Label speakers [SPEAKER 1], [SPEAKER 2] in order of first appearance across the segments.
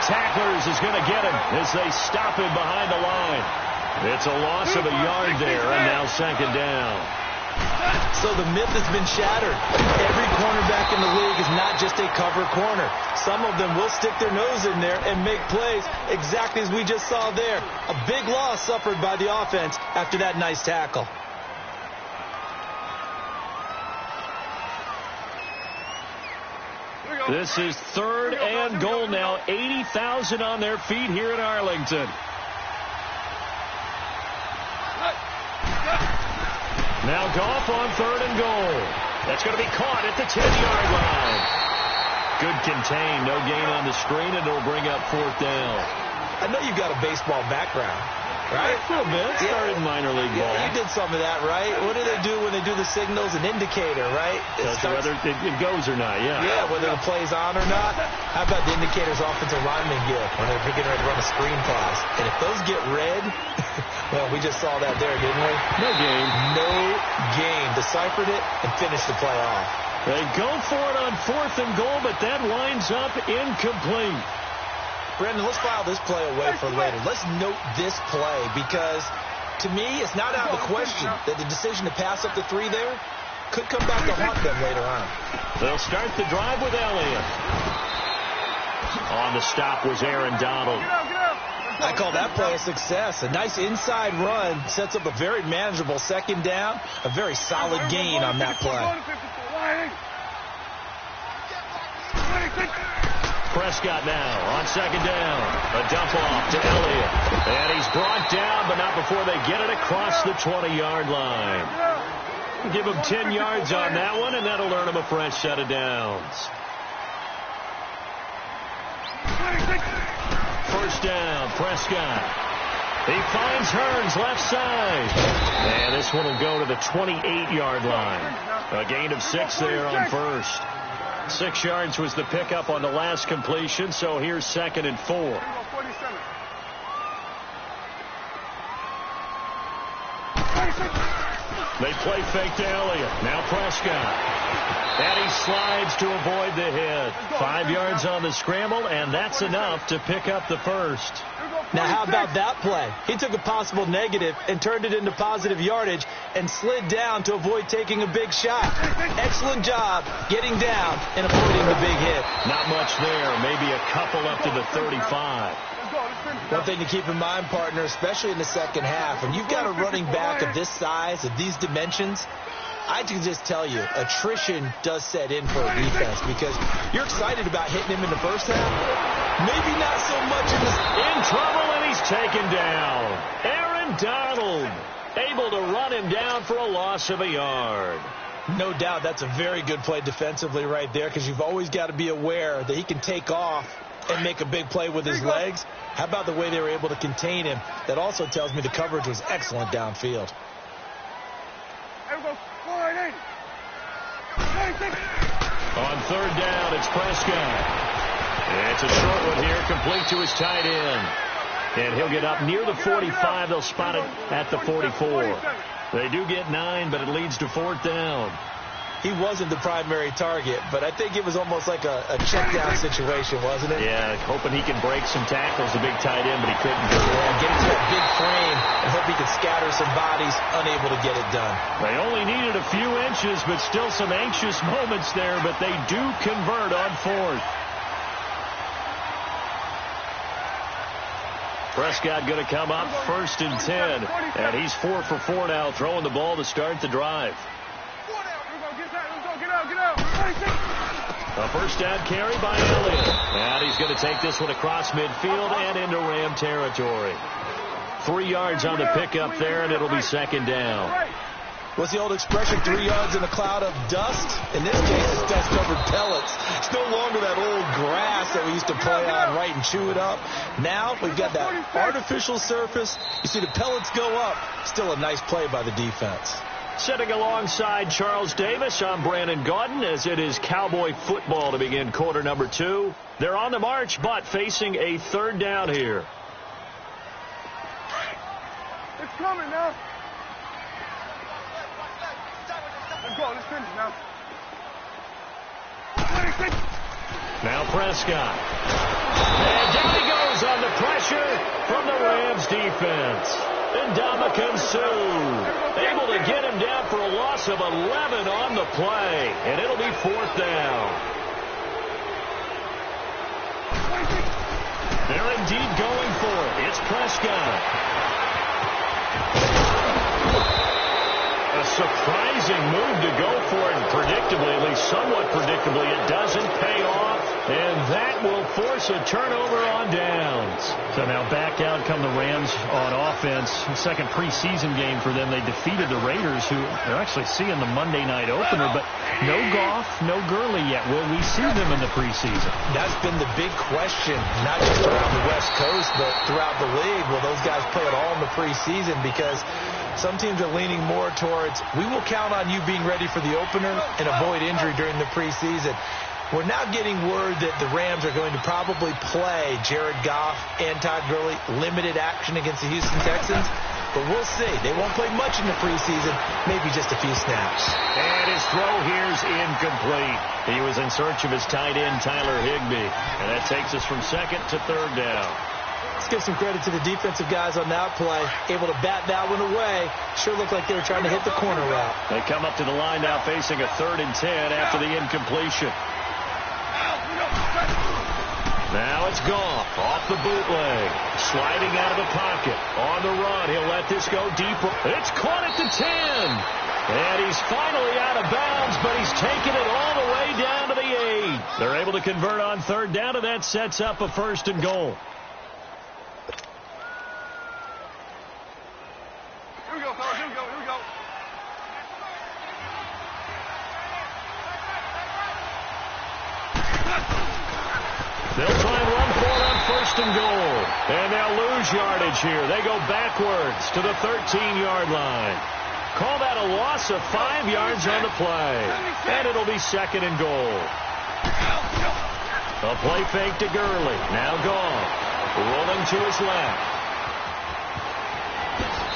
[SPEAKER 1] tacklers is going to get him as they stop him behind the line. It's a loss of a yard there, and now second down.
[SPEAKER 2] So the myth has been shattered. Every cornerback in the league is not just a cover corner. Some of them will stick their nose in there and make plays exactly as we just saw there. A big loss suffered by the offense after that nice tackle.
[SPEAKER 1] This is 3rd and goal now. 80,000 on their feet here in Arlington. Now Goff on 3rd and goal. That's going to be caught at the 10-yard line. Good contain. No gain on the screen, and it'll bring up 4th down.
[SPEAKER 2] I know you've got a baseball background, right?
[SPEAKER 1] A little bit. Started minor league ball.
[SPEAKER 2] You did some of that, right? What do they do when they do the signals? An indicator, right?
[SPEAKER 1] Tells you whether it goes or not, yeah.
[SPEAKER 2] Yeah, whether the play's on or not. How about the indicators offensive linemen give when they're getting ready to run a screen pass? And if those get red, well, we just saw that there, didn't we?
[SPEAKER 1] No game.
[SPEAKER 2] No game. Deciphered it and finished the play off.
[SPEAKER 1] They go for it on 4th and goal, but that winds up incomplete.
[SPEAKER 2] Brandon, let's file this play away for later. Let's note this play because, to me, it's not out of the question that the decision to pass up the 3 there could come back to haunt them later on.
[SPEAKER 1] They'll start the drive with Elliott. On the stop was Aaron Donald.
[SPEAKER 2] I call that play a success. A nice inside run sets up a very manageable second down. A very solid gain on that play.
[SPEAKER 1] Prescott now on second down. A dump off to Elliott. And he's brought down, but not before they get it across the 20-yard line. Give him 10 yards on that one, and that'll earn him a fresh set of downs. First down, Prescott. He finds Hearns left side. And this one will go to the 28-yard line. A gain of 6 there on first. 6 yards was the pickup on the last completion, so here's 2nd and 4. They play fake to Elliott. Now Prescott. And he slides to avoid the hit. 5 yards on the scramble, and that's enough to pick up the first.
[SPEAKER 2] Now, how about that play? He took a possible negative and turned it into positive yardage and slid down to avoid taking a big shot. Excellent job getting down and avoiding the big hit.
[SPEAKER 1] Not much there. Maybe a couple up to the 35.
[SPEAKER 2] One thing to keep in mind, partner, especially in the second half, when you've got a running back of this size, of these dimensions, I can just tell you, attrition does set in for a defense because you're excited about hitting him in the first half. Maybe not so much in this.
[SPEAKER 1] In trouble, and he's taken down. Aaron Donald able to run him down for a loss of a yard.
[SPEAKER 2] No doubt that's a very good play defensively right there because you've always got to be aware that he can take off and make a big play with his legs. How about the way they were able to contain him? That also tells me the coverage was excellent downfield.
[SPEAKER 1] On 3rd down, it's Prescott. It's a short one here, complete to his tight end. And he'll get up near the 45. They'll spot it at the 44. They do get 9, but it leads to 4th down.
[SPEAKER 2] He wasn't the primary target, but I think it was almost like a check down situation, wasn't it?
[SPEAKER 1] Yeah, hoping he can break some tackles, the big tight end, but he couldn't do it.
[SPEAKER 2] Yeah, get into that big frame and hope he could scatter some bodies, unable to get it done.
[SPEAKER 1] They only needed a few inches, but still some anxious moments there, but they do convert on 4th. Prescott going to come up 1st and 10, and he's 4 for 4 now, throwing the ball to start the drive. A first down carry by Elliott. And he's going to take this one across midfield and into Ram territory. 3 yards on the pickup there, and it'll be 2nd down.
[SPEAKER 2] What's the old expression, 3 yards in a cloud of dust? In this case, it's dust-covered pellets. It's no longer that old grass that we used to play on, right, and chew it up. Now we've got that artificial surface. You see the pellets go up. Still a nice play by the defense.
[SPEAKER 1] Sitting alongside Charles Davis, I'm Brandon Gaudin, as it is Cowboy football to begin quarter number 2. They're on the march, but facing a 3rd down here.
[SPEAKER 3] It's coming now. Let's go. Let's finish now.
[SPEAKER 1] Now Prescott. And down he defense. Ndamukong Suh able to get him down for a loss of 11 on the play, and it'll be 4th down. They're indeed going for it. It's Prescott. A surprising move to go for it, and predictably, at least somewhat predictably, it doesn't pay off, and that will force a turnover on downs.
[SPEAKER 4] So now back out come the Rams on offense. Second preseason game for them. They defeated the Raiders, who they're actually seeing the Monday night opener, but no Goff, no Gurley yet. Will we see them in the preseason?
[SPEAKER 2] That's been the big question, not just around the West Coast, but throughout the league. Will those guys play at all in the preseason? Because some teams are leaning more towards, we will count on you being ready for the opener and avoid injury during the preseason. We're now getting word that the Rams are going to probably play Jared Goff and Todd Gurley limited action against the Houston Texans. But we'll see. They won't play much in the preseason, maybe just a few snaps.
[SPEAKER 1] And his throw here's incomplete. He was in search of his tight end, Tyler Higbee. And that takes us from 2nd to 3rd down.
[SPEAKER 2] Let's give some credit to the defensive guys on that play. Able to bat that one away. Sure looked like they were trying to hit the corner route.
[SPEAKER 1] They come up to the line now facing a 3rd and 10 after the incompletion. Now it's Goff off the bootleg. Sliding out of the pocket. On the run. He'll let this go deeper. It's caught at the 10. And he's finally out of bounds, but he's taken it all the way down to the 8. They're able to convert on 3rd down, and that sets up a 1st and goal.
[SPEAKER 3] Here we go, fellas. Here we go. Here we go.
[SPEAKER 1] They'll try and run for it on 1st and goal. And they'll lose yardage here. They go backwards to the 13-yard line. Call that a loss of 5 yards on the play. And it'll be 2nd and goal. A play fake to Gurley. Now Goff. Rolling to his left.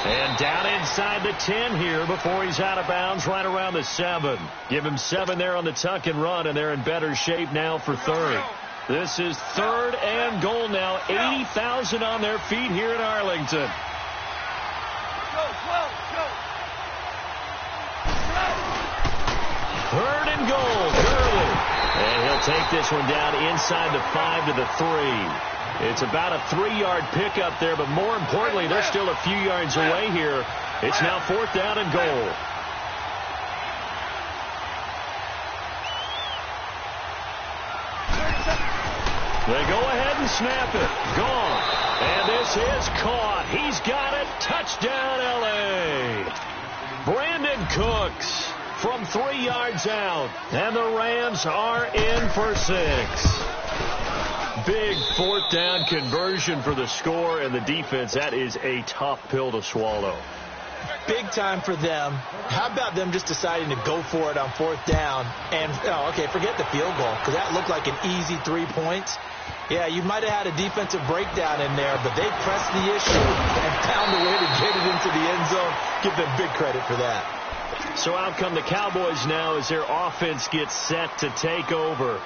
[SPEAKER 1] And down inside the 10 here before he's out of bounds right around the 7. Give him 7 there on the tuck and run, and they're in better shape now for 3rd. This is 3rd and goal now. 80,000 on their feet here in Arlington.
[SPEAKER 3] Go, go, go.
[SPEAKER 1] 3rd and goal, Gurley. And he'll take this one down inside the 5 to the 3. It's about a 3-yard pickup there, but more importantly, they're still a few yards away here. It's now 4th down and goal. They go ahead and snap it. Gone. And this is caught. He's got it. Touchdown, L.A. Brandon Cooks from 3 yards out. And the Rams are in for 6. Big 4th down conversion for the score, and the defense, that is a tough pill to swallow.
[SPEAKER 2] Big time for them. How about them just deciding to go for it on 4th down? And, forget the field goal, because that looked like an easy 3 points. Yeah, you might have had a defensive breakdown in there, but they pressed the issue and found a way to get it into the end zone. Give them big credit for that.
[SPEAKER 1] So out come the Cowboys now as their offense gets set to take over.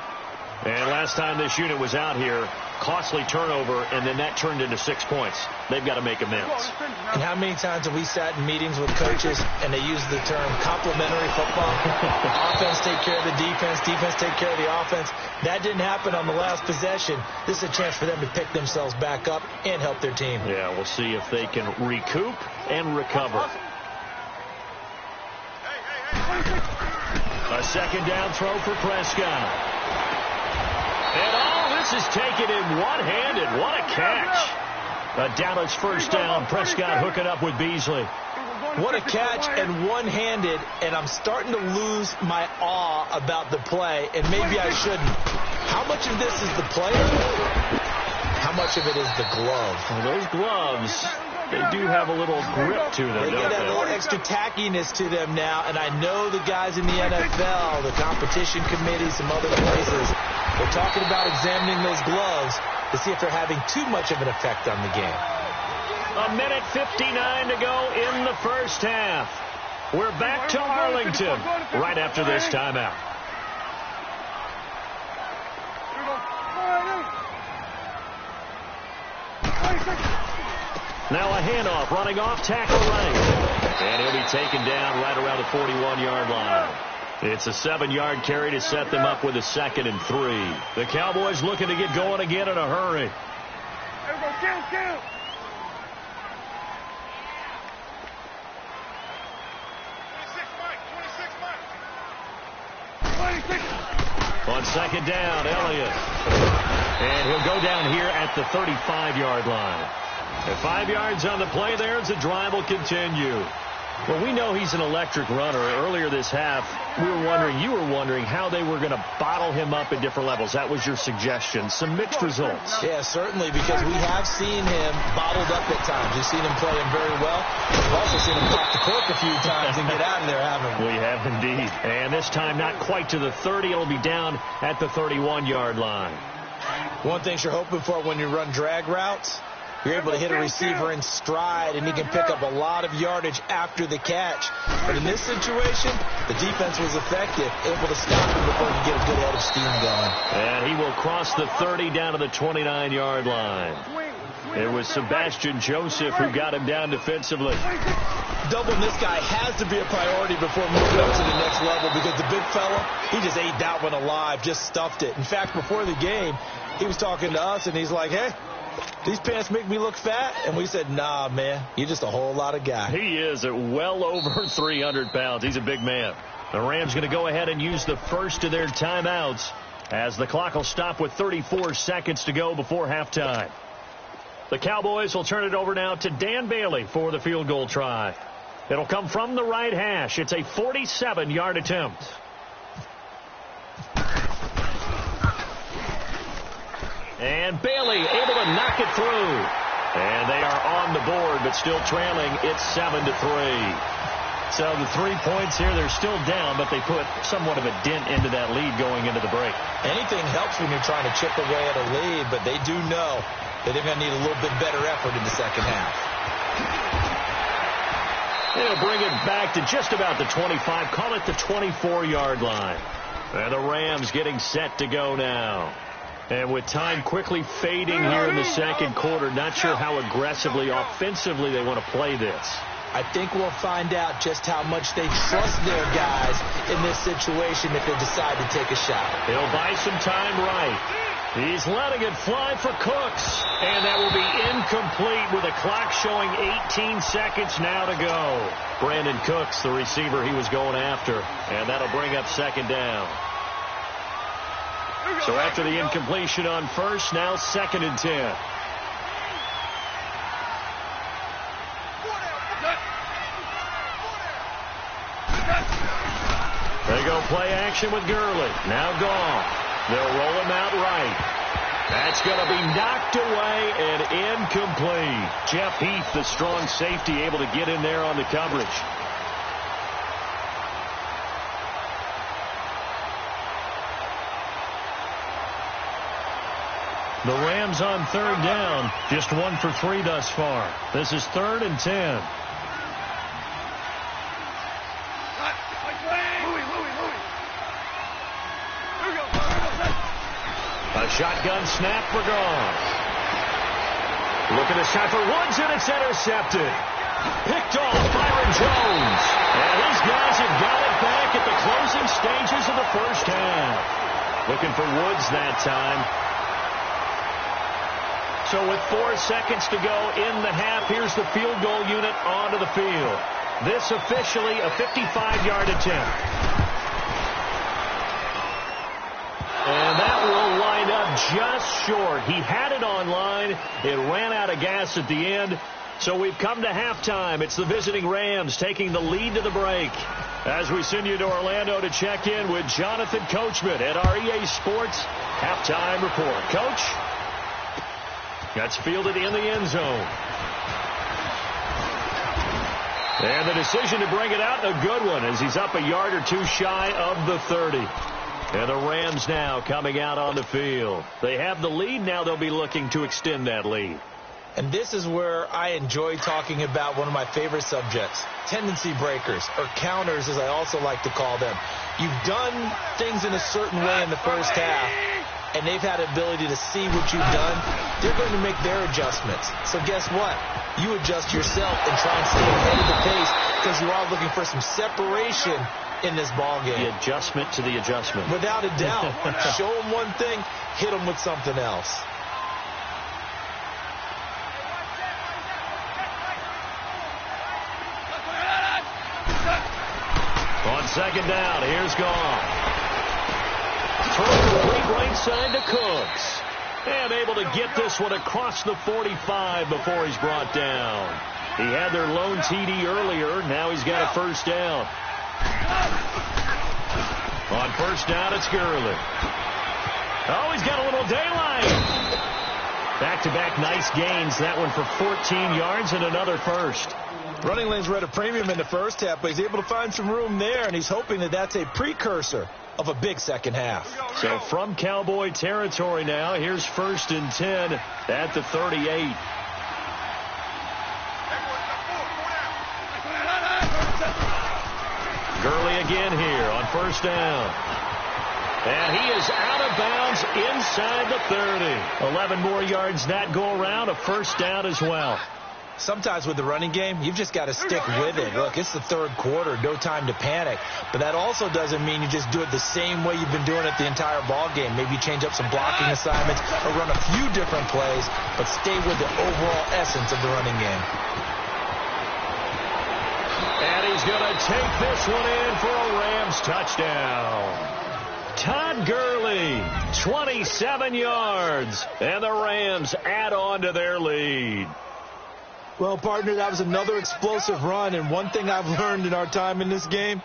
[SPEAKER 1] And last time this unit was out here, costly turnover, and then that turned into 6 points. They've got to make amends.
[SPEAKER 2] And how many times have we sat in meetings with coaches and they use the term complementary football? Offense take care of the defense, defense take care of the offense. That didn't happen on the last possession. This is a chance for them to pick themselves back up and help their team.
[SPEAKER 1] Yeah, we'll see if they can recoup and recover. A 2nd down throw for Prescott. And all this is taken in one-handed. What a catch. Down it's 1st down. Prescott hooking up with Beasley.
[SPEAKER 2] What a catch and one-handed, and I'm starting to lose my awe about the play, and maybe I shouldn't. How much of this is the player? How much of it is the glove?
[SPEAKER 1] Well, those gloves, they do have a little grip to them,
[SPEAKER 2] They
[SPEAKER 1] don't
[SPEAKER 2] get a little extra tackiness to them now, and I know the guys in the NFL, the competition committee, some other places, they're talking about examining those gloves to see if they're having too much of an effect on the game.
[SPEAKER 1] 1:59 to go in the 1st half. We're back to Arlington right after this timeout. Now a handoff, running off, tackle right. And he'll be taken down right around the 41-yard line. It's a 7-yard carry to set them up with a 2nd and 3. The Cowboys looking to get going again in a hurry.
[SPEAKER 3] Kill. 26.
[SPEAKER 1] On 2nd down, Elliott. And he'll go down here at the 35-yard line. At 5 yards on the play there, as the drive will continue. Well, we know he's an electric runner. Earlier this half, you were wondering how they were going to bottle him up at different levels. That was your suggestion. Some mixed results.
[SPEAKER 2] Yeah, certainly, because we have seen him bottled up at times. We've seen him play him very well. We've also seen him pop the cork a few times and get out of there, haven't we?
[SPEAKER 1] We have indeed. And this time not quite to the 30. It'll be down at the 31-yard line.
[SPEAKER 2] One thing you're hoping for when you run drag routes, you're able to hit a receiver in stride, and he can pick up a lot of yardage after the catch. But in this situation, the defense was effective, able to stop him before he could get a good head of steam going.
[SPEAKER 1] And he will cross the 30 down to the 29-yard line. It was Sebastian Joseph who got him down defensively.
[SPEAKER 2] Doubling this guy has to be a priority before moving up to the next level, because the big fella, he just ate that one alive, just stuffed it. In fact, before the game, he was talking to us, and he's like, hey, these pants make me look fat. And we said, nah, man, you're just a whole lot of guy.
[SPEAKER 1] He is at well over 300 pounds. He's a big man. The Rams going to go ahead and use the first of their timeouts as the clock will stop with 34 seconds to go before halftime. The Cowboys will turn it over now to Dan Bailey for the field goal try. It'll come from the right hash. It's a 47-yard attempt. And Bailey able to knock it through. And they are on the board, but still trailing. It's 7-3. So the 3 points here, they're still down, but they put somewhat of a dent into that lead going into the break.
[SPEAKER 2] Anything helps when you're trying to chip away at a lead, but they do know that they're going to need a little bit better effort in the second half.
[SPEAKER 1] They'll bring it back to just about the 25, call it the 24-yard line. And the Rams getting set to go now. And with time quickly fading here in the second quarter, not sure how aggressively, offensively they want to play this.
[SPEAKER 2] I think we'll find out just how much they trust their guys in this situation if they decide to take a shot.
[SPEAKER 1] He'll buy some time right. He's letting it fly for Cooks. And that will be incomplete with a clock showing 18 seconds now to go. Brandon Cooks, the receiver he was going after. And that'll bring up 2nd down. So after the incompletion on first, now 2nd and 10. They go play action with Gurley. Now gone. They'll roll him out right. That's going to be knocked away and incomplete. Jeff Heath, the strong safety, able to get in there on the coverage. The Rams on 3rd down, just 1 for 3 thus far. This is 3rd and 10. A shotgun snap for Goff. Looking to shot for Woods, and it's intercepted. Picked off Byron Jones. And these guys have got it back at the closing stages of the first half. Looking for Woods that time. So with 4 seconds to go in the half, here's the field goal unit onto the field. This officially a 55-yard attempt. And that will line up just short. He had it on line. It ran out of gas at the end. So we've come to halftime. It's the visiting Rams taking the lead to the break. As we send you to Orlando to check in with Jonathan Coachman at our EA Sports Halftime Report. Coach? That's fielded in the end zone. And the decision to bring it out, a good one, as he's up a yard or two shy of the 30. And the Rams now coming out on the field. They have the lead. Now they'll be looking to extend that lead.
[SPEAKER 2] And this is where I enjoy talking about one of my favorite subjects, tendency breakers, or counters, as I also like to call them. You've done things in a certain way in the first half, and they've had the ability to see what you've done. They're going to make their adjustments. So guess what? you adjust yourself and try and stay ahead of the pace because you are looking for some separation in this ball game.
[SPEAKER 1] The adjustment to the adjustment.
[SPEAKER 2] Without a doubt. Show them one thing, hit them with something else.
[SPEAKER 1] On second down, here's Goff. Throw complete right side to Cooks. And able to get this one across the 45 before he's brought down. He had their lone TD earlier. Now he's got a first down. On first down, it's Gurley. Oh, he's got a little daylight. Back-to-back nice gains. That one for 14 yards and another first.
[SPEAKER 2] Running lanes were at a premium in the first half, but he's able to find some room there, and he's hoping that that's a precursor of a big second half.
[SPEAKER 1] So from Cowboy territory now, here's 1st and 10 at the 38. Gurley again here on first down. And he is out of bounds inside the 30. 11 more yards that go around, a first down as well.
[SPEAKER 2] Sometimes with the running game, you've just got to stick with it. Look, it's the third quarter, no time to panic. But that also doesn't mean you just do it the same way you've been doing it the entire ball game. Maybe you change up some blocking assignments or run a few different plays, but stay with the overall essence of the running game.
[SPEAKER 1] And he's going to take this one in for a Rams touchdown. Todd Gurley, 27 yards, and the Rams add on to their lead.
[SPEAKER 2] Well, partner, that was another explosive run, and one thing I've learned in our time in this game,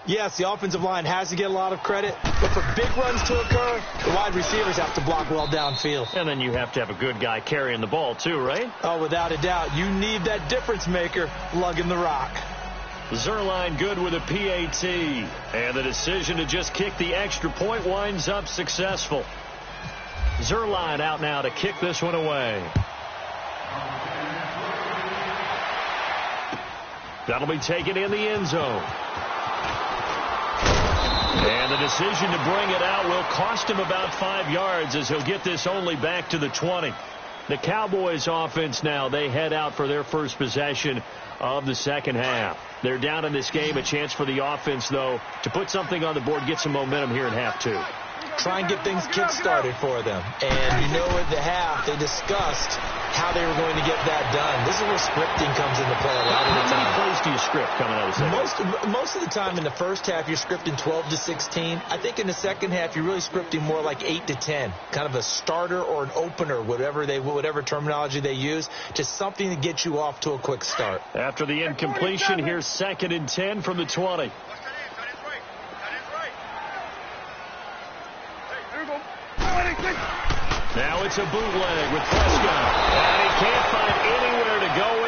[SPEAKER 2] yes, the offensive line has to get a lot of credit, but for big runs to occur, the wide receivers have to block well downfield.
[SPEAKER 1] And then you have to have a good guy carrying the ball too, right?
[SPEAKER 2] Oh, without a doubt. You need that difference maker lugging the rock.
[SPEAKER 1] Zerline good with a PAT. And the decision to just kick the extra point winds up successful. Zerline out now to kick this one away. That'll be taken in the end zone. And the decision to bring it out will cost him about 5 yards as he'll get this only back to the 20. The Cowboys offense now, they head out for their first possession of the second half. They're down in this game. A chance for the offense, though, to put something on the board, get some momentum here in half two.
[SPEAKER 2] Try and get things kick-started for them. And you know at the half, they discussed how they were going to get that done. This is where scripting comes into play a lot of the time.
[SPEAKER 1] How many plays do you script coming out of the second?
[SPEAKER 2] Most of the time in the first half, you're scripting 12 to 16. I think in the second half, you're really scripting more like 8 to 10. Kind of a starter or an opener, whatever terminology they use, just something to get you off to a quick start.
[SPEAKER 1] After the incompletion, here's 2nd and 10 from the 20. Now it's a bootleg with Prescott. And he can't find anywhere to go